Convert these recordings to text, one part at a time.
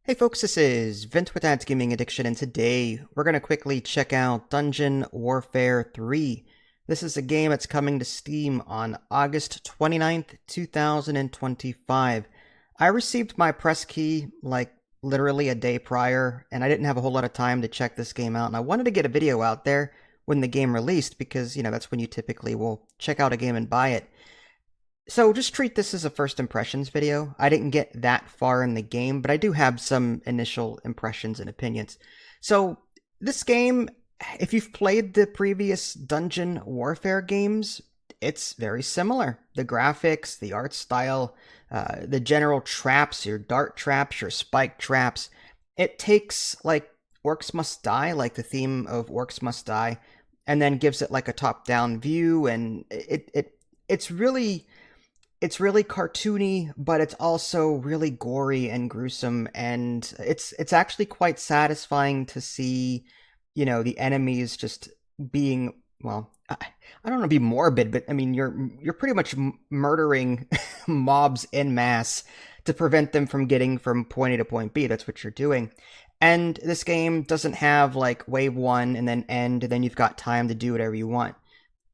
Hey folks, this is Vince with Ad's Gaming Addiction, and today we're going to quickly check out Dungeon Warfare 3. This is a game that's coming to Steam on August 29th, 2025. I received my press key like literally a day prior, and I didn't have a whole lot of time to check this game out, and I wanted to get a video out there when the game released because, that's when you typically will check out a game and buy it. So just treat this as a first impressions video. I didn't get that far in the game, but I do have some initial impressions and opinions. So this game, if you've played the previous Dungeon Warfare games, it's very similar. The graphics, the art style, the general traps, your dart traps, your spike traps. It takes like Orcs Must Die, like the theme of Orcs Must Die, and then gives it like a top-down view, and it's really cartoony, but it's also really gory and gruesome, and it's actually quite satisfying to see, the enemies just being, well, I don't want to be morbid, but I mean, you're pretty much murdering mobs en masse to prevent them from getting from point A to point B. That's what you're doing. And this game doesn't have like wave one and then end, and then you've got time to do whatever you want.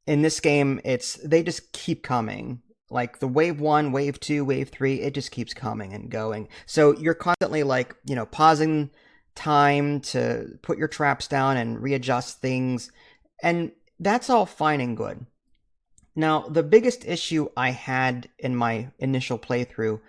In this game, they just keep coming. Like the wave one, wave two, wave three, it just keeps coming and going. So you're constantly like, pausing time to put your traps down and readjust things. And that's all fine and good. Now, the biggest issue I had in my initial playthrough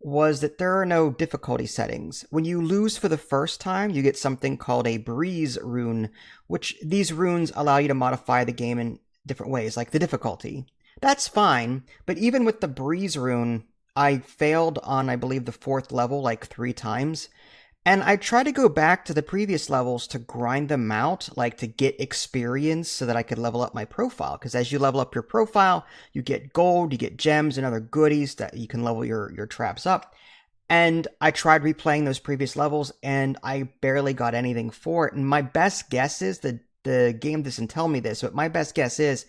was that there are no difficulty settings. When you lose for the first time, you get something called a breeze rune, which these runes allow you to modify the game in different ways, like the difficulty. That's fine, but even with the breeze rune, I failed on, I believe, the 4th level like 3 times. And I tried to go back to the previous levels to grind them out, like to get experience so that I could level up my profile. Because as you level up your profile, you get gold, you get gems, and other goodies that you can level your traps up. And I tried replaying those previous levels, and I barely got anything for it. And my best guess is, the game doesn't tell me this, but my best guess is,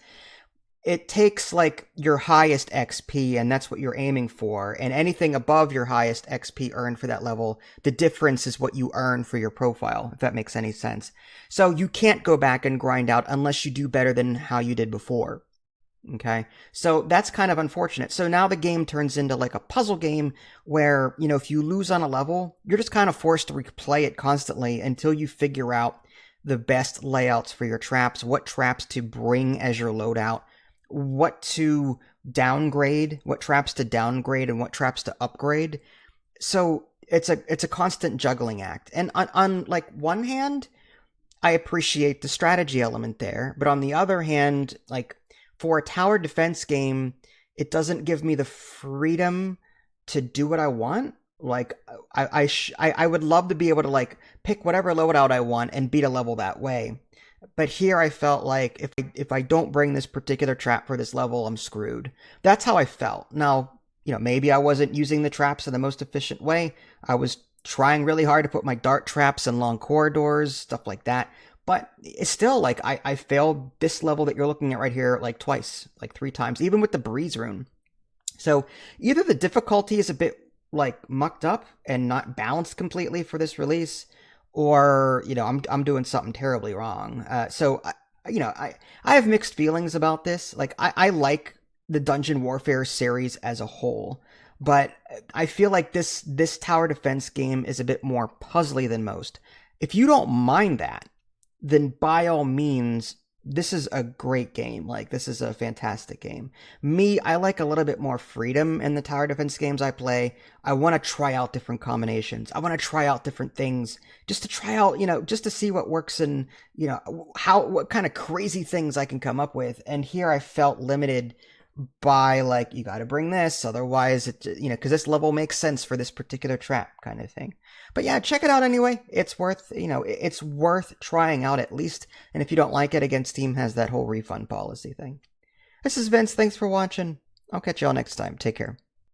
it takes like your highest XP, and that's what you're aiming for. And anything above your highest XP earned for that level, the difference is what you earn for your profile, if that makes any sense. So you can't go back and grind out unless you do better than how you did before. Okay, so that's kind of unfortunate. So now the game turns into like a puzzle game where, if you lose on a level, you're just kind of forced to replay it constantly until you figure out the best layouts for your traps, what traps to bring as your loadout, what to downgrade, what traps to downgrade, and what traps to upgrade. So it's a constant juggling act. And on like one hand, I appreciate the strategy element there, but on the other hand, like for a tower defense game, it doesn't give me the freedom to do what I want. Like I would love to be able to like pick whatever loadout I want and beat a level that way. But here I felt like if I don't bring this particular trap for this level, I'm screwed. That's how I felt. Now, maybe I wasn't using the traps in the most efficient way. I was trying really hard to put my dart traps in long corridors, stuff like that. But it's still like I failed this level that you're looking at right here like twice, like 3 times, even with the breeze rune. So either the difficulty is a bit like mucked up and not balanced completely for this release, or I'm doing something terribly wrong. So I have mixed feelings about this. Like I like the Dungeon Warfare series as a whole, but I feel like this tower defense game is a bit more puzzly than most. If you don't mind that, then by all means, this is a great game. Like, this is a fantastic game. Me, I like a little bit more freedom in the tower defense games I play. I want to try out different combinations. I want to try out different things just to try out, just to see what works and, what kind of crazy things I can come up with. And here I felt limited by like, you got to bring this, otherwise it, because this level makes sense for this particular trap kind of thing. But yeah, check it out anyway. It's worth, it's worth trying out at least. And if you don't like it, again, Steam has that whole refund policy thing. This is Vince. Thanks for watching. I'll catch y'all next time. Take care.